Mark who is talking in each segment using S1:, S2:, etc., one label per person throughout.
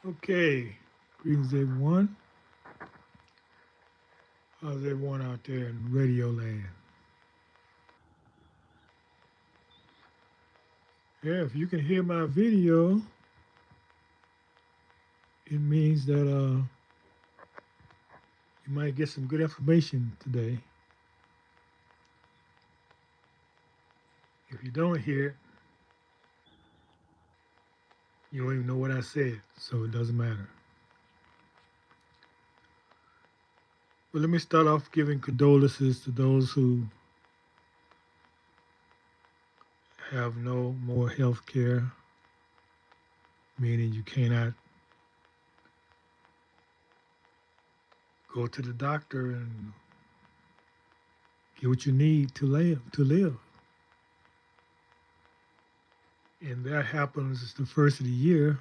S1: Okay, greetings everyone. How's everyone out there in radio land? Yeah, if you can hear my video, it means that you might get some good information today. If you don't hear it, you don't even know what I said, so it doesn't matter. But let me start off giving condolences to those who have no more health care, meaning you cannot go to the doctor and get what you need to live. And that happens the first of the year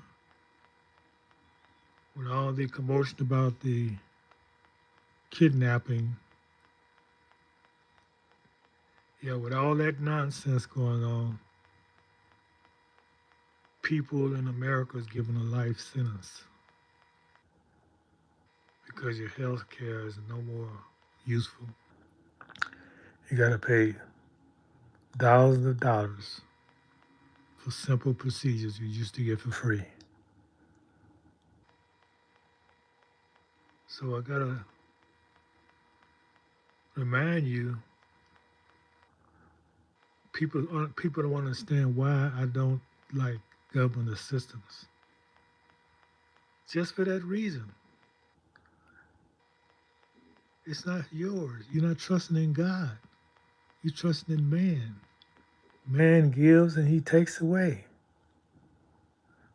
S1: when all the commotion about the kidnapping, yeah, with all that nonsense going on, people in America is given a life sentence because your health care is no more useful. You got to pay thousands of dollars for simple procedures you used to get for free. So I got to remind you, people don't understand why I don't like government assistance. Just for that reason. It's not yours. You're not trusting in God. You're trusting in man. Man gives and he takes away.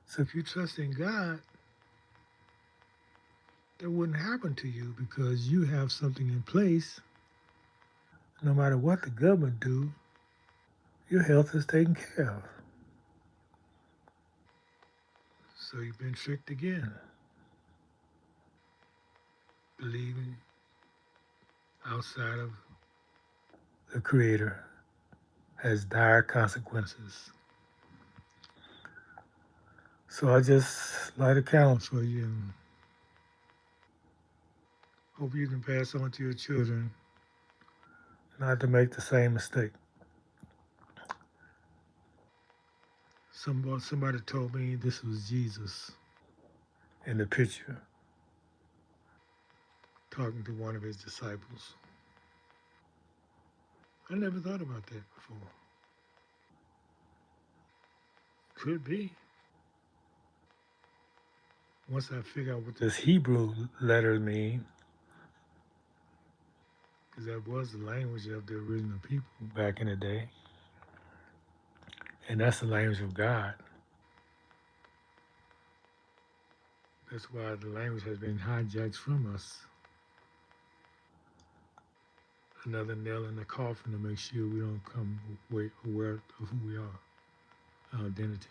S1: So if you trust in God, that wouldn't happen to you because you have something in place. No matter what the government do, your health is taken care of. So you've been tricked again, believing outside of the Creator has dire consequences. So I just light a candle for you and hope you can pass on to your children not to make the same mistake. Somebody told me this was Jesus in the picture talking to one of his disciples. I never thought about that before. Could be. Once I figure out what this Hebrew letter mean, because that was the language of the original people back in the day, and that's the language of God. That's why the language has been hijacked from us. Another nail in the coffin to make sure we don't come aware of who we are, our identity.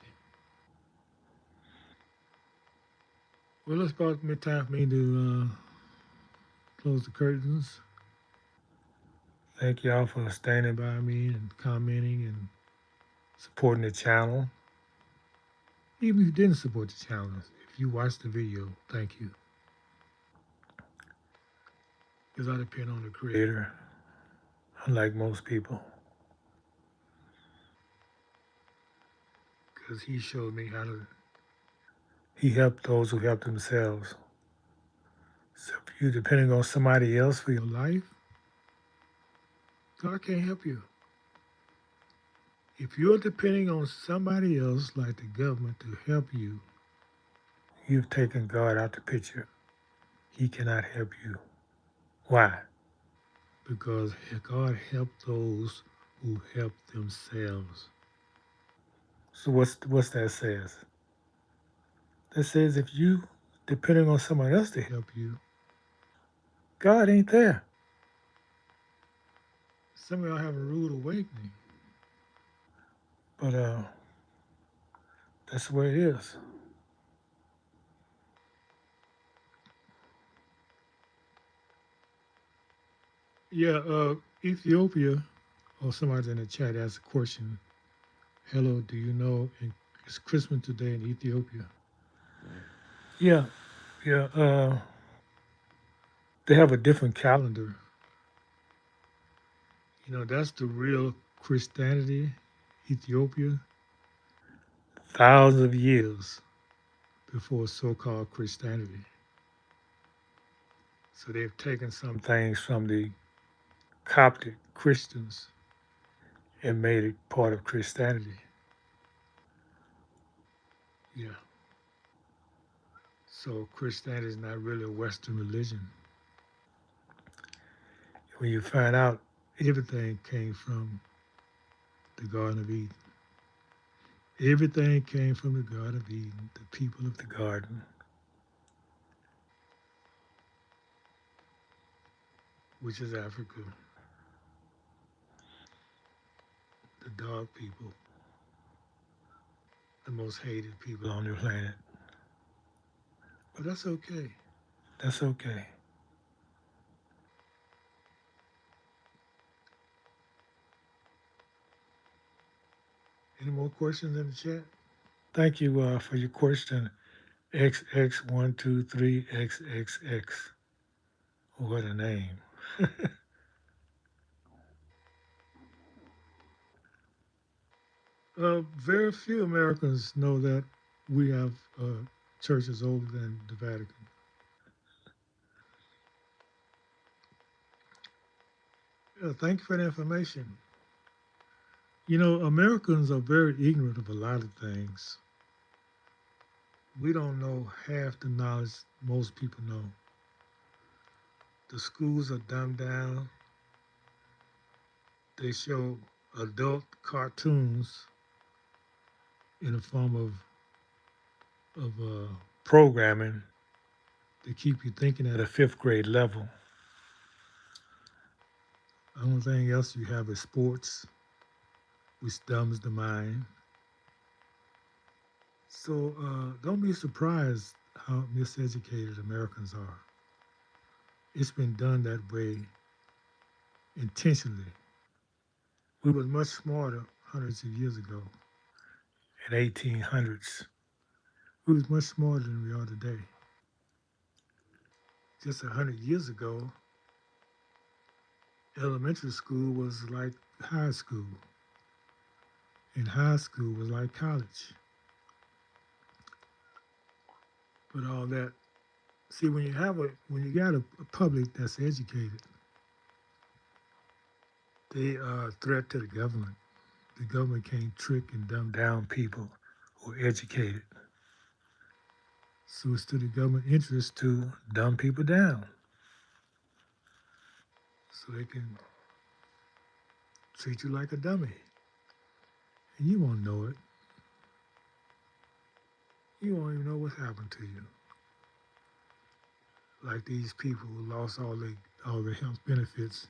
S1: Well, it's about time for me to close the curtains. Thank y'all for standing by me and commenting and supporting the channel. Even if you didn't support the channel, if you watched the video, thank you. Because I depend on the Creator, unlike most people. Because He showed me how to, He helped those who help themselves. So if you're depending on somebody else for your life, God can't help you. If you're depending on somebody else, like the government, to help you, you've taken God out the picture. He cannot help you. Why? Because God helped those who help themselves. So what's that says? That says if you depending on somebody else to help you, God ain't there. Some of y'all have a rude awakening. But that's the way it is. Yeah, Ethiopia, or somebody in the chat asked a question. Hello, do you know it's Christmas today in Ethiopia? Yeah, yeah. They have a different calendar. That's the real Christianity, Ethiopia, thousands of years before so-called Christianity. So they've taken some things from the Coptic Christians and made it part of Christianity. Yeah. So Christianity is not really a Western religion. When you find out everything came from the Garden of Eden. Everything came from the Garden of Eden, the people of the garden, which is Africa, the dog people, the most hated people on the planet. But that's okay. That's okay. Any more questions in the chat? Thank you for your question. XX123XXX. What a name. Very few Americans know that we have churches older than the Vatican. Thank you for the information. Americans are very ignorant of a lot of things. We don't know half the knowledge most people know. The schools are dumbed down. They show adult cartoons in the form of programming to keep you thinking at a fifth grade level. The only thing else you have is sports, which dumbs the mind. So don't be surprised how miseducated Americans are. It's been done that way intentionally. We were much smarter hundreds of years ago, in 1800s. We was much smarter than we are today. Just 100 years ago, elementary school was like high school, and high school was like college. But all that, see, when you got a public that's educated, they are a threat to the government. The government can't trick and dumb down people who are educated. So it's to the government interest to dumb people down so they can treat you like a dummy. And you won't know it. You won't even know what's happened to you. Like these people who lost all their health benefits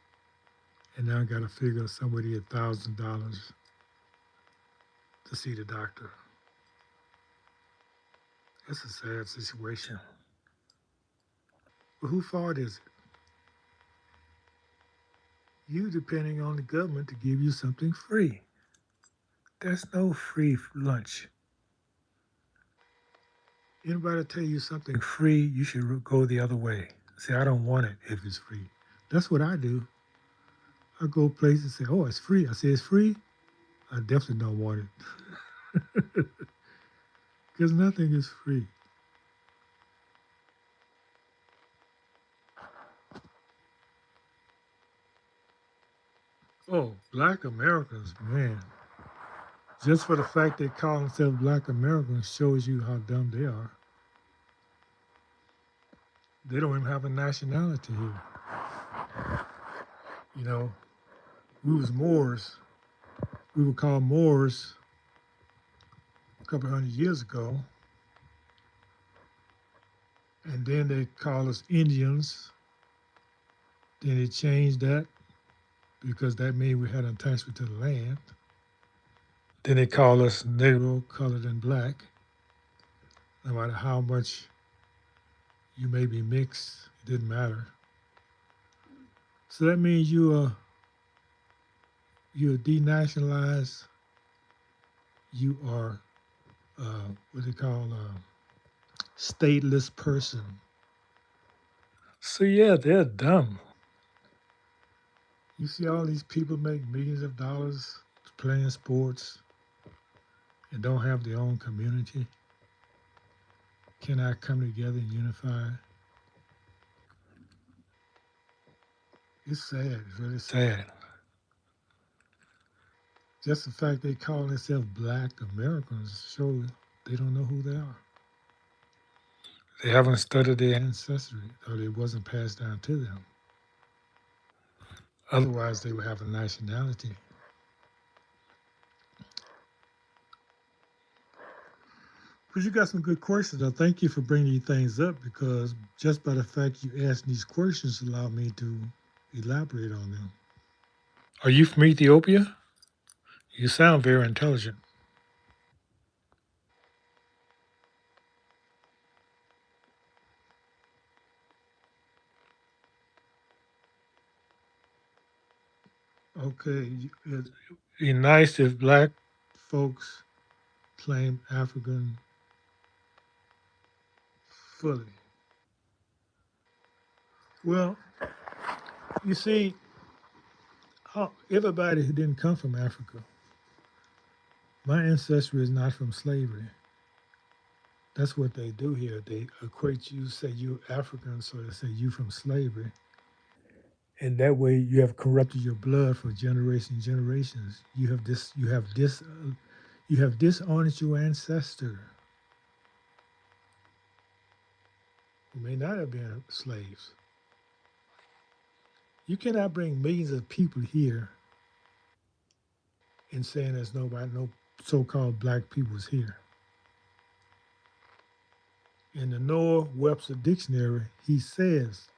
S1: and now got to figure somebody $1,000 to see the doctor. It's a sad situation. But whose fault is it? You depending on the government to give you something free. There's no free lunch. Anybody tell you something free, you should go the other way. Say, I don't want it if it's free. That's what I do. I go places and say, oh, it's free. I say, it's free. I definitely don't want it. Because nothing is free. Oh, black Americans, man. Just for the fact they call themselves black Americans shows you how dumb they are. They don't even have a nationality here. You know, we was Moors. We were called Moors a couple hundred years ago. And then they called us Indians. Then they changed that because that meant we had an attachment to the land. Then they called us Negro, colored, and black. No matter how much you may be mixed, it didn't matter. So that means you're denationalized. You are what they call stateless person. So yeah, they're dumb. You see all these people make millions of dollars playing sports and don't have their own community. Cannot come together and unify. It's sad. It's really sad. Just the fact they call themselves Black Americans shows they don't know who they are. They haven't studied their ancestry, or it wasn't passed down to them. Otherwise, they would have a nationality. But you got some good questions. I thank you for bringing these things up because just by the fact you asked these questions allowed me to elaborate on them. Are you from Ethiopia? You sound very intelligent. Okay, it'd be nice if black folks claim African fully. Well, you see, everybody who didn't come from Africa, my ancestry is not from slavery. That's what they do here. They equate you, say you're African, so they say you from slavery. And that way you have corrupted your blood for generations and generations. You have dishonored your ancestor who may not have been slaves. You cannot bring millions of people here and saying there's nobody, no so-called black peoples here. In the Noah Webster Dictionary, he says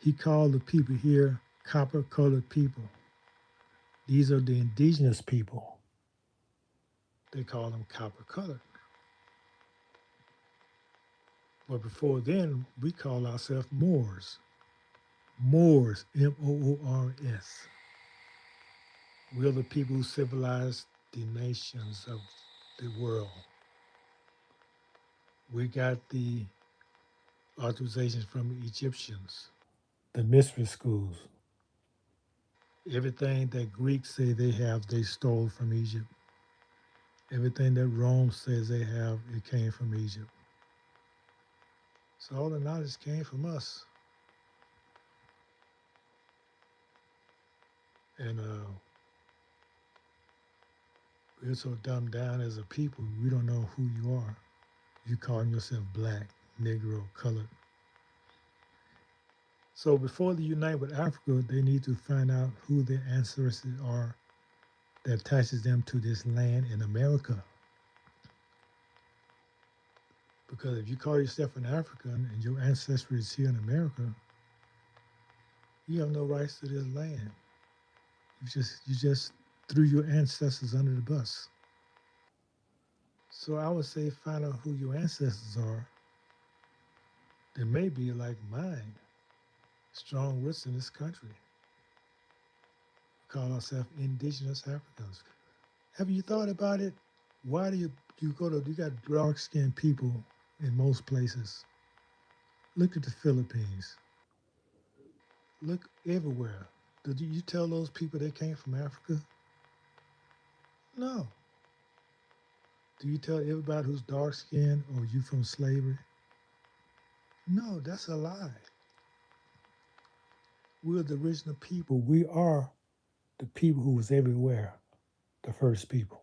S1: he called the people here copper-colored people. These are the indigenous people. They call them copper-colored. But before then, we call ourselves Moors. Moors, Moors. We're the people who civilized the nations of the world. We got the authorizations from the Egyptians, the mystery schools. Everything that Greeks say they have, they stole from Egypt. Everything that Rome says they have, it came from Egypt. So all the knowledge came from us. And we're so dumbed down as a people, we don't know who you are. You calling yourself black, Negro, colored. So before they unite with Africa, they need to find out who their ancestors are that attaches them to this land in America. Because if you call yourself an African and your ancestry is here in America, you have no rights to this land. You just threw your ancestors under the bus. So I would say find out who your ancestors are. They may be like mine, strong roots in this country. We call ourselves indigenous Africans. Have you thought about it? Why do you got dark skinned people in most places? Look at the Philippines. Look everywhere. Did you tell those people they came from Africa? No. Do you tell everybody who's dark skinned or you from slavery? No, that's a lie. We're the original people. We are the people who was everywhere, the first people.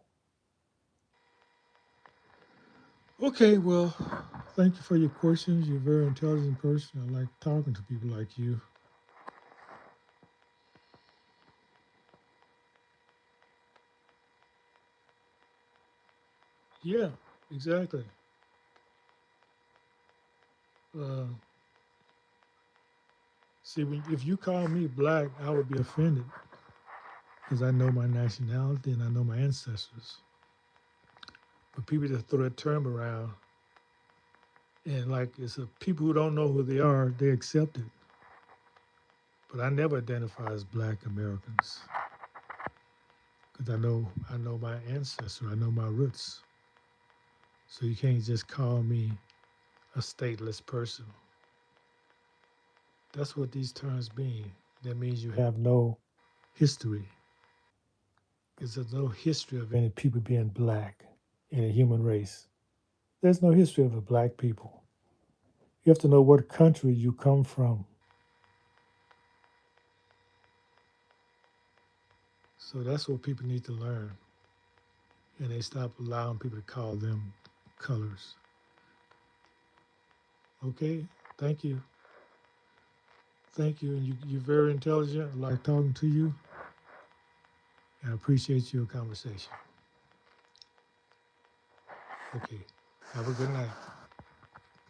S1: Okay, well, thank you for your questions. You're a very intelligent person. I like talking to people like you. Yeah, exactly. Uh, See, if you call me black, I would be offended because I know my nationality and I know my ancestors. But people just throw that term around and like it's a people who don't know who they are, they accept it. But I never identify as black Americans because I know my ancestors, I know my roots. So you can't just call me a stateless person. That's what these terms mean. That means you have no history. Because there's no history of any people being black in a human race. There's no history of the black people. You have to know what country you come from. So that's what people need to learn. And they stop allowing people to call them colors. Okay? Thank you. Thank you. And you're very intelligent. I like talking to you. And I appreciate your conversation. Okay. Have a good night.